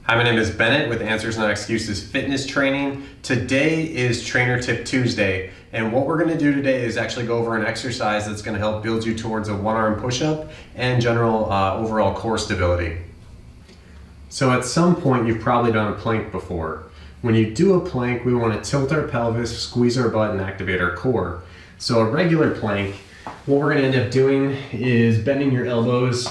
Hi, my name is Bennett with Answers Not Excuses Fitness Training. Today is Trainer Tip Tuesday, and what we're going to do today is actually go over an exercise that's going to help build you towards a one-arm push-up and general overall core stability. So at some point you've probably done a plank before. When you do a plank, we want to tilt our pelvis, squeeze our butt, and activate our core. So a regular plank, what we're going to end up doing is bending your elbows,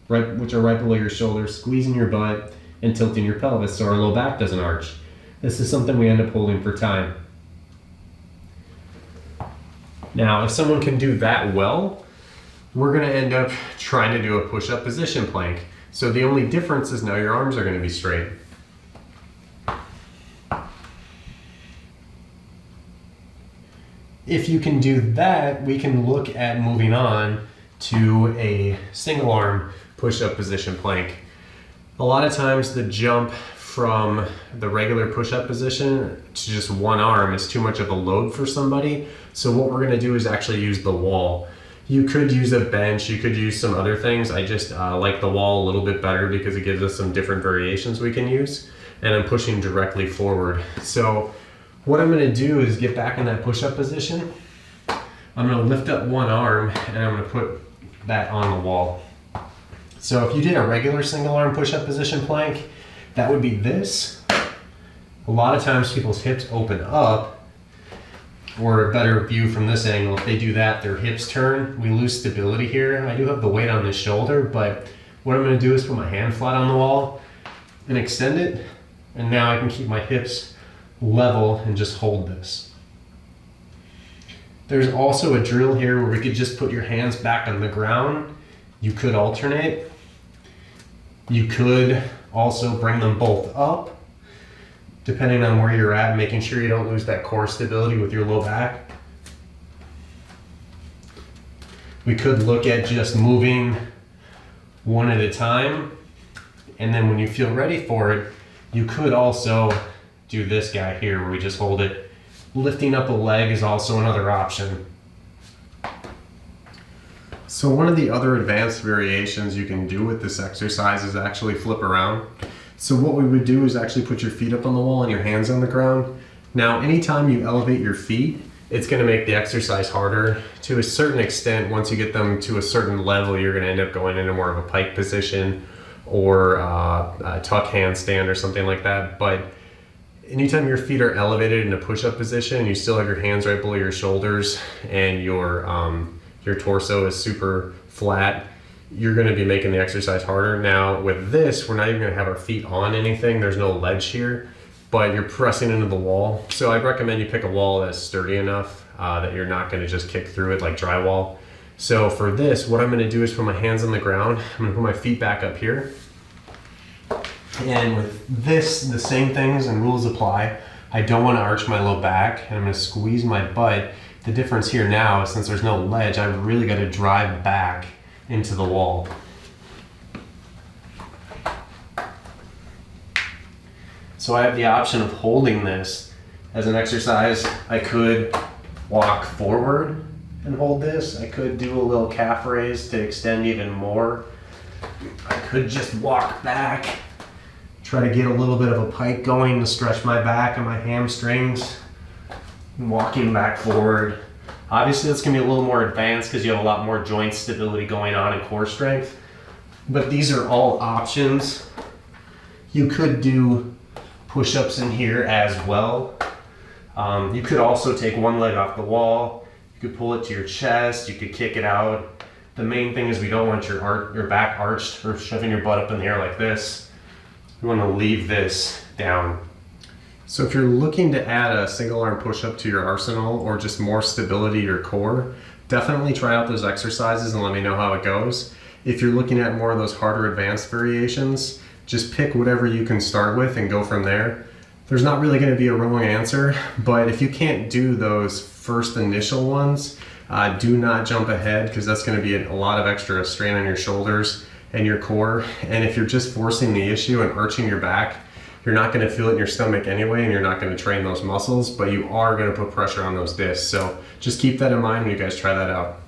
which are right below your shoulders, squeezing your butt, and tilting your pelvis so our low back doesn't arch. This is something we end up holding for time. Now, if someone can do that well, we're going to end up trying to do a push-up position plank. So the only difference is now your arms are going to be straight. If you can do that, we can look at moving on to a single arm push-up position plank. A lot of times the jump from the regular push-up position to just one arm is too much of a load for somebody. So what we're gonna do is actually use the wall. You could use a bench, you could use some other things. I just like the wall a little bit better because it gives us some different variations we can use. And I'm pushing directly forward. So what I'm gonna do is get back in that push-up position. I'm gonna lift up one arm and I'm gonna put that on the wall. So if you did a regular single arm push-up position plank, that would be this. A lot of times people's hips open up, or a better view from this angle, if they do that, their hips turn. We lose stability here. I do have the weight on this shoulder, but what I'm gonna do is put my hand flat on the wall and extend it, and now I can keep my hips level and just hold this. There's also a drill here where we could just put your hands back on the ground. You could alternate. You could also bring them both up, depending on where you're at, making sure you don't lose that core stability with your low back. We could look at just moving one at a time, and then when you feel ready for it, you could also do this guy here where we just hold it. Lifting up a leg is also another option. So one of the other advanced variations you can do with this exercise is actually flip around. So what we would do is actually put your feet up on the wall and your hands on the ground. Now, anytime you elevate your feet, it's going to make the exercise harder. To a certain extent, once you get them to a certain level, you're going to end up going into more of a pike position or a tuck handstand or something like that. But anytime your feet are elevated in a push-up position, you still have your hands right below your shoulders and your torso is super flat, you're going to be making the exercise harder. Now with this, we're not even going to have our feet on anything. There's no ledge here, but you're pressing into the wall. So I'd recommend you pick a wall that's sturdy enough that you're not going to just kick through it like drywall. So for this, what I'm going to do is put my hands on the ground. I'm going to put my feet back up here. And with this, the same things and rules apply. I don't want to arch my low back, and I'm going to squeeze my butt. The difference here now is since there's no ledge, I've really got to drive back into the wall. So I have the option of holding this as an exercise. I could walk forward and hold this. I could do a little calf raise to extend even more. I could just walk back, try to get a little bit of a pike going to stretch my back and my hamstrings. Walking back forward. Obviously that's gonna be a little more advanced because you have a lot more joint stability going on and core strength, but these are all options. You could do push-ups in here as well. You could also take one leg off the wall. You could pull it to your chest, you could kick it out. The main thing is we don't want your back arched or shoving your butt up in the air like this. We want to leave this down. So if you're looking to add a single arm push-up to your arsenal or just more stability to your core, definitely try out those exercises and let me know how it goes. If you're looking at more of those harder advanced variations, just pick whatever you can start with and go from there. There's not really going to be a wrong answer, but if you can't do those first initial ones, do not jump ahead because that's going to be a lot of extra strain on your shoulders and your core. And if you're just forcing the issue and arching your back, you're not going to feel it in your stomach anyway, and you're not going to train those muscles, but you are going to put pressure on those discs. So just keep that in mind when you guys try that out.